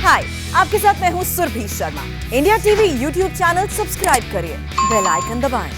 हाय, आपके साथ मैं हूँ Surbhi Sharma. India TV YouTube channel subscribe करिए, बेल आइकन दबाएं।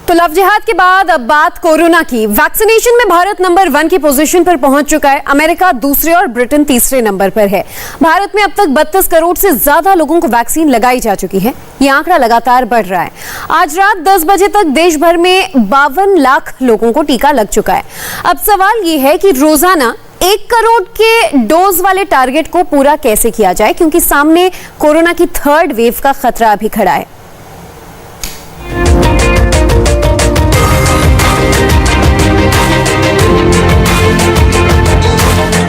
तो लव जिहाद के बाद अब बात कोरोना की। वैक्सीनेशन में भारत नंबर 1 की पोजीशन पर पहुंच चुका है। अमेरिका दूसरे और ब्रिटेन तीसरे नंबर पर है। भारत में अब तक 32 करोड़ से ज्यादा लोगों को वैक्सीन लगाई जा चुकी है। ये आंकड़ा लगातार बढ़ रहा है। आज रात 10 बजे तक देश भर में 52 लाख लोगों को टीका लग चुका है। अब सवाल ये है कि रोजाना 1 करोड़ के डोज वाले टारगेट को पूरा कैसे किया जाए, क्योंकि सामने कोरोना की थर्ड वेव का खतरा अभी खड़ा है।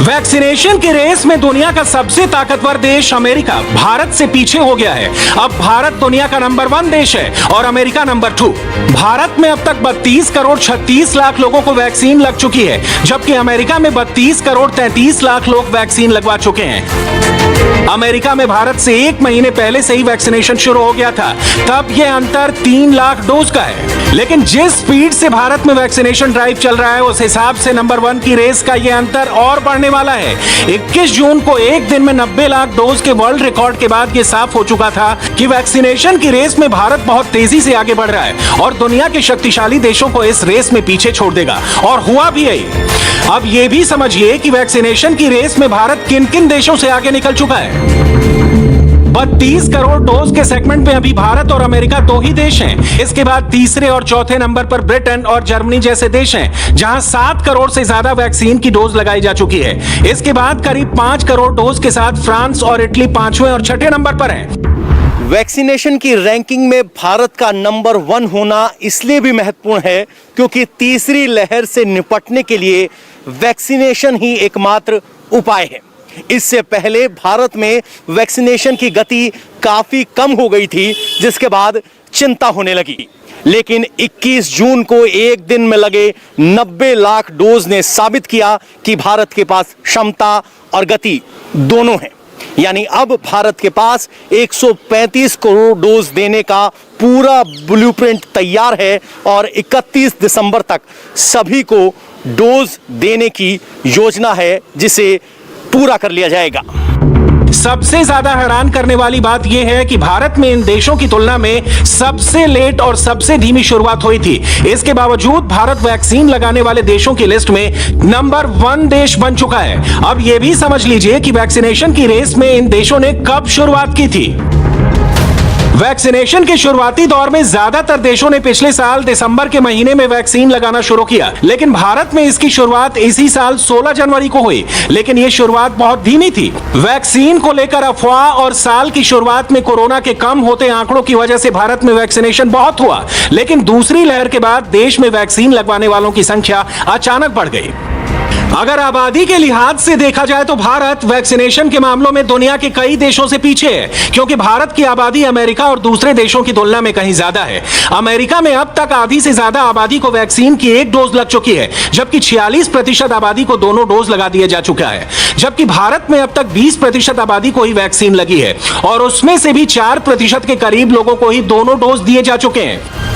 वैक्सीनेशन की रेस में दुनिया का सबसे ताकतवर देश अमेरिका भारत से पीछे हो गया है। अब भारत दुनिया का नंबर 1 देश है और अमेरिका नंबर 2। भारत में अब तक 32 करोड़ 36 लाख लोगों को वैक्सीन लग चुकी है, जबकि अमेरिका में 32 करोड़ 33 लाख लोग वैक्सीन लगवा चुके हैं। अमेरिका में भारत से 1 महीने पहले से ही वैक्सीनेशन शुरू हो गया था, तब यह अंतर 3 लाख डोज का है। लेकिन जिस स्पीड से भारत में वैक्सीनेशन ड्राइव चल रहा है, उस हिसाब से नंबर 1 की रेस का यह अंतर और बढ़ने वाला है। 21 जून को एक दिन में 90 लाख डोज के वर्ल्ड रिकॉर्ड के बाद यह साफ हो चुका था कि वैक्सीनेशन की रेस में भारत बहुत तेजी से आगे बढ़ रहा है और दुनिया के शक्तिशाली देशों को इस रेस में पीछे छोड़ देगा, और हुआ भी यही। अब यह भी समझिए कि वैक्सीनेशन की रेस में भारत किन किन देशों से आगे निकल चुका है। 32 करोड़ डोज के सेगमेंट में अभी भारत और अमेरिका 2 ही देश हैं। इसके बाद तीसरे और चौथे नंबर पर ब्रिटेन और जर्मनी जैसे देश हैं, जहां 7 करोड़ से ज्यादा वैक्सीन की डोज लगाई जा चुकी है। इसके बाद करीब 5 करोड़ डोज के साथ फ्रांस और इटली 5वें और 6ठे नंबर पर हैं। वैक्सीनेशन की रैंकिंग में भारत का नंबर 1 होना इसलिए भी महत्वपूर्ण है क्योंकि तीसरी लहर से निपटने के लिए वैक्सीनेशन ही एकमात्र उपाय है। इससे पहले भारत में वैक्सीनेशन की गति काफी कम हो गई थी, जिसके बाद चिंता होने लगी। लेकिन 21 जून को एक दिन में लगे 90 लाख डोज ने साबित किया कि भारत के पास क्षमता और गति दोनों है। यानी अब भारत के पास 135 करोड़ डोज देने का पूरा ब्लूप्रिंट तैयार है और 31 दिसंबर तक सभी को डोज देने की योजना है, जिसे पूरा कर लिया जाएगा। सबसे ज्यादा हैरान करने वाली बात यह है कि भारत में इन देशों की तुलना में सबसे लेट और सबसे धीमी शुरुआत हुई थी। इसके बावजूद भारत वैक्सीन लगाने वाले देशों की लिस्ट में नंबर 1 देश बन चुका है। अब यह भी समझ लीजिए कि वैक्सीनेशन की रेस में इन देशों ने कब शुरुआत की थी। वैक्सीनेशन के शुरुआती दौर में ज्यादातर देशों ने पिछले साल दिसंबर के महीने में वैक्सीन लगाना शुरू किया, लेकिन भारत में इसकी शुरुआत इसी साल 16 जनवरी को हुई। लेकिन यह शुरुआत बहुत धीमी थी। वैक्सीन को लेकर अफवाह और साल की शुरुआत में कोरोना के कम होते आंकड़ों की वजह से भारत में वैक्सीनेशन बहुत हुआ, लेकिन दूसरी लहर के बाद देश में वैक्सीन लगवाने वालों की संख्या अचानक बढ़ गई। अगर आबादी के लिहाज से देखा जाए तो भारत वैक्सीनेशन के मामलों में दुनिया के कई देशों से पीछे है, क्योंकि भारत की आबादी अमेरिका और दूसरे देशों की तुलना में कहीं ज्यादा है। अमेरिका में अब तक आधी से ज्यादा आबादी को वैक्सीन की 1 डोज लग चुकी है, जबकि 46% आबादी को दोनों डोज लगा दिया जा चुका है। जबकि भारत में अब तक 20% आबादी को ही वैक्सीन लगी है और उसमें से भी 4% के करीब लोगों को ही दोनों डोज दिए जा चुके हैं।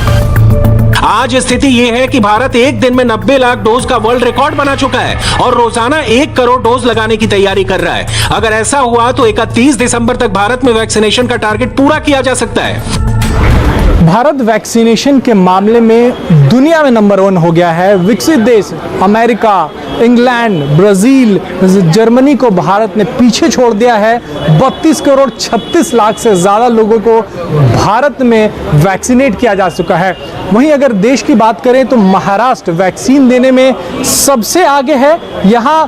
आज स्थिति यह है कि भारत एक दिन में 90 लाख डोज का वर्ल्ड रिकॉर्ड बना चुका है और रोजाना 1 करोड़ डोज लगाने की तैयारी कर रहा है। अगर ऐसा हुआ तो 31 दिसंबर तक भारत में वैक्सीनेशन का टारगेट पूरा किया जा सकता है। भारत वैक्सीनेशन के मामले में दुनिया में नंबर 1 हो गया है। विकसित देश अमेरिका, इंग्लैंड, ब्राजील, जर्मनी को भारत ने पीछे छोड़ दिया है। 32 करोड़ 36 लाख से ज़्यादा लोगों को भारत में वैक्सीनेट किया जा चुका है। वहीं अगर देश की बात करें तो महाराष्ट्र वैक्सीन देने में सबसे आगे है। यहाँ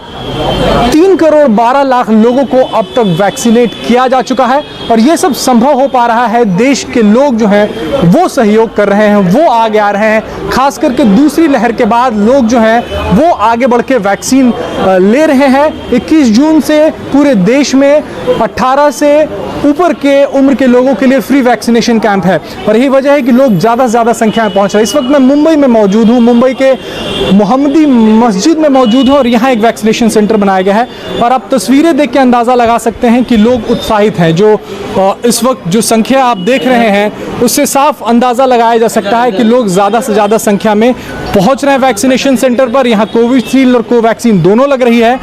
3 करोड़ 12 लाख लोगों को अब तक वैक्सीनेट किया जा चुका है और ये सब संभव हो पा रहा है। देश के लोग जो हैं वो सहयोग कर रहे हैं, वो आगे आ रहे हैं। खास करके दूसरी लहर के बाद लोग जो हैं वो आगे बढ़ के वैक्सीन ले रहे हैं। 21 जून से पूरे देश में 18 से ऊपर के उम्र के लोगों के लिए फ्री वैक्सीनेशन कैंप है और यही वजह है कि लोग ज़्यादा से ज़्यादा संख्या में पहुंच रहे हैं। इस वक्त मैं मुंबई में मौजूद हूँ, मुंबई के मोहम्मदी मस्जिद में मौजूद हूँ और यहाँ एक वैक्सीनेशन सेंटर बनाया गया है और आप तस्वीरें देख के अंदाज़ा लगा सकते हैं कि लोग उत्साहित हैं। जो इस वक्त जो संख्या आप देख रहे हैं उससे साफ अंदाज़ा लगाया जा सकता है कि लोग ज़्यादा से ज़्यादा संख्या में पहुँच रहे हैं वैक्सीनेशन सेंटर पर। यहाँ कोविशील्ड और कोवैक्सीन दोनों लग रही है।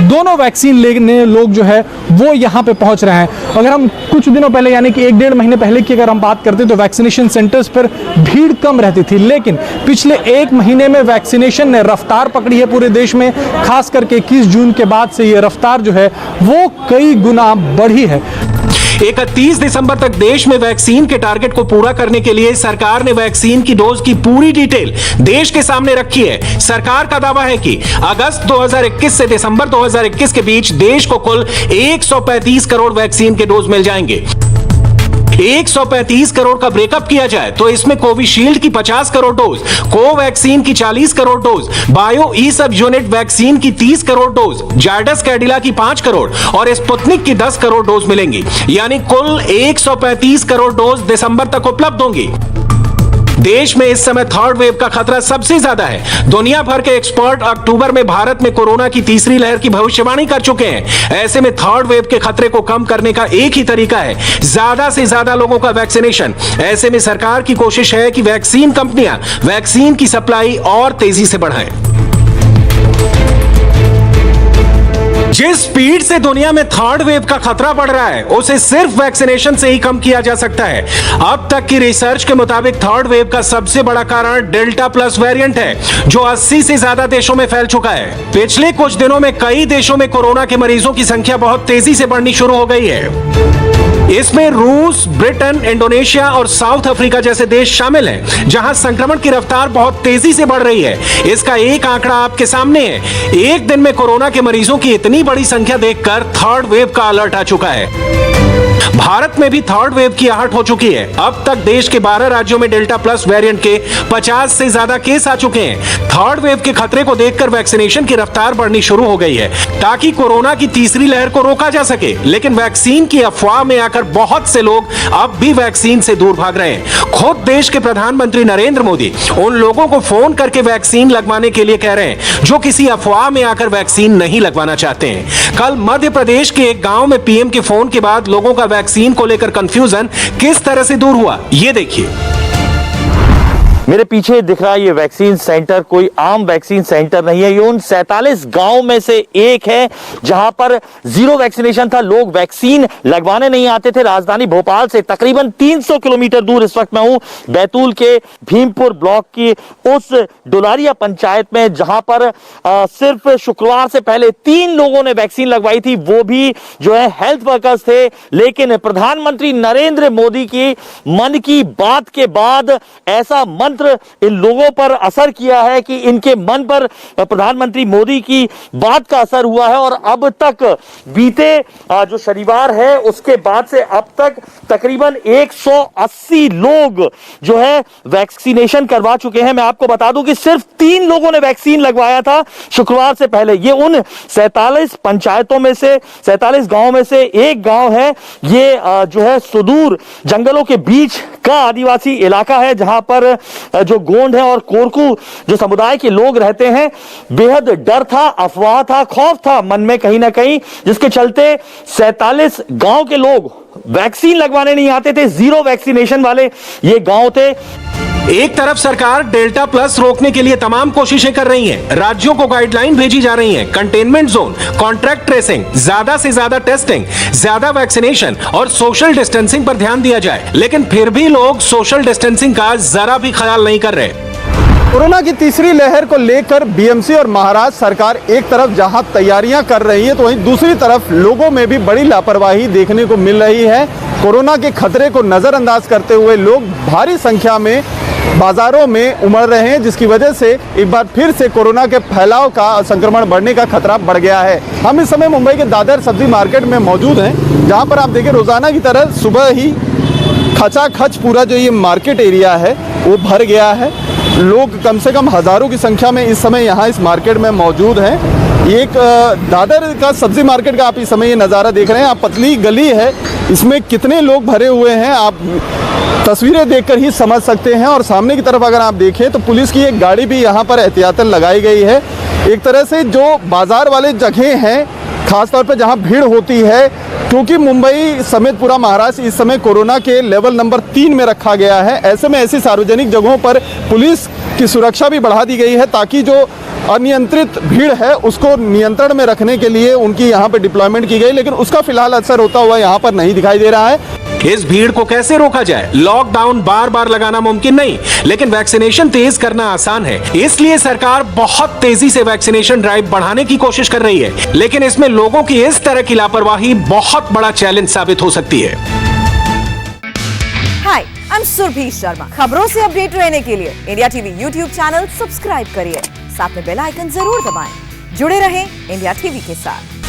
दोनों वैक्सीन लेने लोग जो है वो यहाँ यहाँ पे पहुँच रहे हैं। अगर हम कुछ दिनों पहले यानी कि 1-1.5 महीने पहले की अगर हम बात करते तो वैक्सीनेशन सेंटर्स पर भीड़ कम रहती थी, लेकिन पिछले 1 महीने में वैक्सीनेशन ने रफ्तार पकड़ी है पूरे देश में। खास करके 21 जून के बाद से ये रफ्तार जो है वो कई गुना बढ़ी है। 31 दिसंबर तक देश में वैक्सीन के टारगेट को पूरा करने के लिए सरकार ने वैक्सीन की डोज की पूरी डिटेल देश के सामने रखी है। सरकार का दावा है कि अगस्त 2021 से दिसंबर 2021 के बीच देश को कुल 135 करोड़ वैक्सीन के डोज मिल जाएंगे। 135 करोड़ का ब्रेकअप किया जाए तो इसमें कोविशील्ड की 50 करोड़ डोज, कोवैक्सीन की 40 करोड़ डोज, बायो ई सब यूनिट वैक्सीन की 30 करोड़ डोज, जायडस कैडिला की 5 करोड़ और स्पुतनिक की 10 करोड़ डोज मिलेंगी। यानी कुल 135 करोड़ डोज दिसंबर तक उपलब्ध होंगी। देश में इस समय थर्ड वेव का खतरा सबसे ज्यादा है। दुनिया भर के एक्सपर्ट अक्टूबर में भारत में कोरोना की तीसरी लहर की भविष्यवाणी कर चुके हैं। ऐसे में थर्ड वेव के खतरे को कम करने का एक ही तरीका है, ज्यादा से ज्यादा लोगों का वैक्सीनेशन। ऐसे में सरकार की कोशिश है कि वैक्सीन कंपनियां वैक्सीन की सप्लाई और तेजी से बढ़ाएं। जिस स्पीड से दुनिया में थर्ड वेव का खतरा बढ़ रहा है उसे सिर्फ वैक्सीनेशन से ही कम किया जा सकता है। अब तक की रिसर्च के मुताबिक थर्ड वेव का सबसे बड़ा कारण डेल्टा प्लस वेरिएंट है, जो 80 से ज्यादा देशों में फैल चुका है। पिछले कुछ दिनों में कई देशों में कोरोना के मरीजों की संख्या बहुत तेजी से बढ़नी शुरू हो गई है। इसमें रूस, ब्रिटेन, इंडोनेशिया और साउथ अफ्रीका जैसे देश शामिल हैं, जहां संक्रमण की रफ्तार बहुत तेजी से बढ़ रही है। इसका एक आंकड़ा आपके सामने है। एक दिन में कोरोना के मरीजों की इतनी बड़ी संख्या देखकर थर्ड वेव का अलर्ट आ चुका है। भारत में भी थर्ड वेव की आहट हो चुकी है। अब तक देश के 12 राज्यों में डेल्टा प्लस वेरिएंट के 50 से ज्यादा केस आ चुके हैं। थर्ड वेव के खतरे को देखकर वैक्सीनेशन की रफ्तार बढ़नी शुरू हो गई है, ताकि कोरोना की तीसरी लहर को रोका जा सके। लेकिन वैक्सीन की अफवाह में आकर बहुत से लोग अब भी वैक्सीन से दूर भाग रहे हैं। खुद देश के प्रधानमंत्री नरेंद्र मोदी उन लोगों को फोन करके वैक्सीन लगवाने के लिए कह रहे हैं जो किसी अफवाह में आकर वैक्सीन नहीं लगवाना चाहते हैं। कल मध्य प्रदेश के एक गांव में पीएम के फोन के बाद लोगों का वैक्सीन को लेकर कंफ्यूजन किस तरह से दूर हुआ, ये देखिए। मेरे पीछे दिख रहा है ये वैक्सीन सेंटर कोई आम वैक्सीन सेंटर नहीं है। ये उन 47 गांव में से एक है जहां पर जीरो वैक्सीनेशन था, लोग वैक्सीन लगवाने नहीं आते थे। राजधानी भोपाल से तकरीबन 300 किलोमीटर दूर इस वक्त मैं हूं, बैतूल के भीमपुर ब्लॉक की उस डुलारिया पंचायत में, जहां पर सिर्फ शुक्रवार से पहले 3 लोगों ने वैक्सीन लगवाई थी, वो भी जो है हेल्थ वर्कर्स थे। लेकिन प्रधानमंत्री नरेंद्र मोदी की मन की बात के बाद ऐसा मंत्र इन लोगों पर असर किया है कि इनके मन पर प्रधानमंत्री मोदी की बात का असर हुआ है। और अब तक बीते जो शनिवार है उसके बाद से अब तक तकरीबन 180 लोग जो है वैक्सीनेशन करवा चुके हैं। मैं आपको बता दूं कि सिर्फ 3 लोगों ने वैक्सीन लगवाया था शुक्रवार से पहले। ये उन 47 पंचायतों में से 47 गांवों में से एक गांव है। ये जो है सुदूर जंगलों के बीच का आदिवासी इलाका है, जहां पर जो गोंड है और कोरकू जो समुदाय के लोग रहते हैं। बेहद डर था, अफवाह था, खौफ था मन में कहीं ना कहीं, जिसके चलते 47 गांव के लोग वैक्सीन लगवाने नहीं आते थे। जीरो वैक्सीनेशन वाले ये गांव थे। एक तरफ सरकार डेल्टा प्लस रोकने के लिए तमाम कोशिशें कर रही है, राज्यों को गाइडलाइन भेजी जा रही है, कंटेनमेंट जोन, कॉन्ट्रैक्ट ट्रेसिंग, ज्यादा से ज्यादा टेस्टिंग, ज्यादा वैक्सीनेशन और सोशल डिस्टेंसिंग पर ध्यान दिया जाए। लेकिन फिर भी लोग सोशल डिस्टेंसिंग का जरा भी ख्याल नहीं कर रहे। कोरोना की तीसरी लहर को लेकर बीएमसी और महाराष्ट्र सरकार एक तरफ जहां तैयारियां कर रही है, तो वहीं दूसरी तरफ लोगों में भी बड़ी लापरवाही देखने को मिल रही है। कोरोना के खतरे को नजरअंदाज करते हुए लोग भारी संख्या में बाजारों में उमड़ रहे हैं, जिसकी वजह से एक बार फिर से कोरोना के फैलाव का, संक्रमण बढ़ने का खतरा बढ़ गया है। हम इस समय मुंबई के दादर सब्जी मार्केट में मौजूद हैं, जहां पर आप देखिए रोजाना की तरह सुबह ही खचाखच पूरा जो ये मार्केट एरिया है वो भर गया है। लोग कम से कम हज़ारों की संख्या में इस समय यहाँ इस मार्केट में मौजूद हैं। एक दादर का सब्जी मार्केट का आप इस समय ये नज़ारा देख रहे हैं। आप पतली गली है, इसमें कितने लोग भरे हुए हैं आप तस्वीरें देखकर ही समझ सकते हैं। और सामने की तरफ अगर आप देखें तो पुलिस की एक गाड़ी भी यहाँ पर एहतियातन लगाई गई है। एक तरह से जो बाज़ार वाले जगह हैं, खासतौर पर जहाँ भीड़ होती है, क्योंकि मुंबई समेत पूरा महाराष्ट्र इस समय कोरोना के लेवल नंबर 3 में रखा गया है, ऐसे में ऐसी सार्वजनिक जगहों पर पुलिस की सुरक्षा भी बढ़ा दी गई है ताकि जो अनियंत्रित भीड़ है उसको नियंत्रण में रखने के लिए उनकी यहाँ पे डिप्लॉयमेंट की गई, लेकिन उसका फिलहाल असर होता हुआ यहाँ पर नहीं दिखाई दे रहा है। इस भीड़ को कैसे रोका जाए? लॉकडाउन बार बार लगाना मुमकिन नहीं, लेकिन वैक्सीनेशन तेज करना आसान है। इसलिए सरकार बहुत तेजी से वैक्सीनेशन ड्राइव बढ़ाने की कोशिश कर रही है, लेकिन इसमें लोगों की इस तरह की लापरवाही बहुत बड़ा चैलेंज साबित हो सकती है। हाय, आई एम सुरभि शर्मा। खबरों से अपडेट रहने के लिए India TV YouTube channel subscribe करिए, साथ में बेल आइकन जरूर दबाएं। जुड़े रहें इंडिया टीवी के साथ।